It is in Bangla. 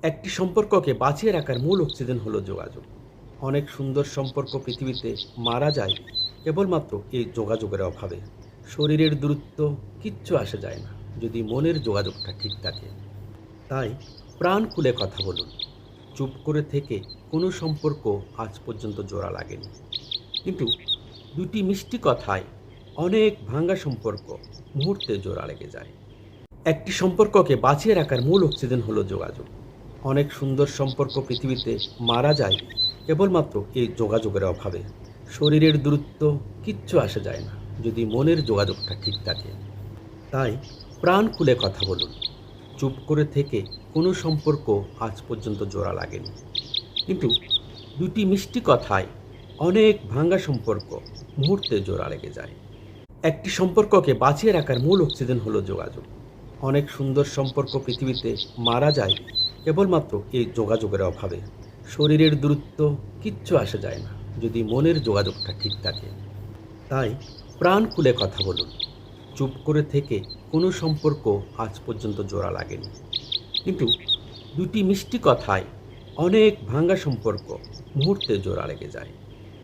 একটি সম্পর্ককে বাঁচিয়ে রাখার মূল অক্সিজেন হলো যোগাযোগ। অনেক সুন্দর সম্পর্ক পৃথিবীতে মারা যায় কেবলমাত্র এই যোগাযোগের অভাবে। শরীরের দূরত্ব কিচ্ছু আসে যায় না যদি মনের যোগাযোগটা ঠিক থাকে। তাই প্রাণ খুলে কথা বলুন। চুপ করে থেকে কোনো সম্পর্ক আজ পর্যন্ত জোড়া লাগেনি, কিন্তু দুটি মিষ্টি কথায় অনেক ভাঙ্গা সম্পর্ক মুহূর্তে জোড়া লেগে যায়। একটি সম্পর্ককে বাঁচিয়ে রাখার মূল অক্সিজেন হলো যোগাযোগ। অনেক সুন্দর সম্পর্ক পৃথিবীতে মারা যায় কেবলমাত্র এই যোগাযোগের অভাবে। শরীরের দূরত্ব কিচ্ছু আসে যায় না যদি মনের যোগাযোগটা ঠিক থাকে। তাই প্রাণ খুলে কথা বলুন। চুপ করে থেকে কোনো সম্পর্ক আজ পর্যন্ত জোড়া লাগেনি, কিন্তু দুটি মিষ্টি কথায় অনেক ভাঙ্গা সম্পর্ক মুহূর্তে জোড়া লেগে যায়। একটি সম্পর্ককে বাঁচিয়ে রাখার মূল অক্সিজেন হলো যোগাযোগ। অনেক সুন্দর সম্পর্ক পৃথিবীতে মারা যায় কেবলমাত্র এই যোগাযোগের অভাবে। শরীরের দূরত্ব কিচ্ছু আসে যায় না যদি মনের যোগাযোগটা ঠিক থাকে। তাই প্রাণ খুলে কথা বলুন। চুপ করে থেকে কোনো সম্পর্ক আজ পর্যন্ত জোড়া লাগেনি, কিন্তু দুটি মিষ্টি কথায় অনেক ভাঙ্গা সম্পর্ক মুহূর্তে জোড়া লেগে যায়।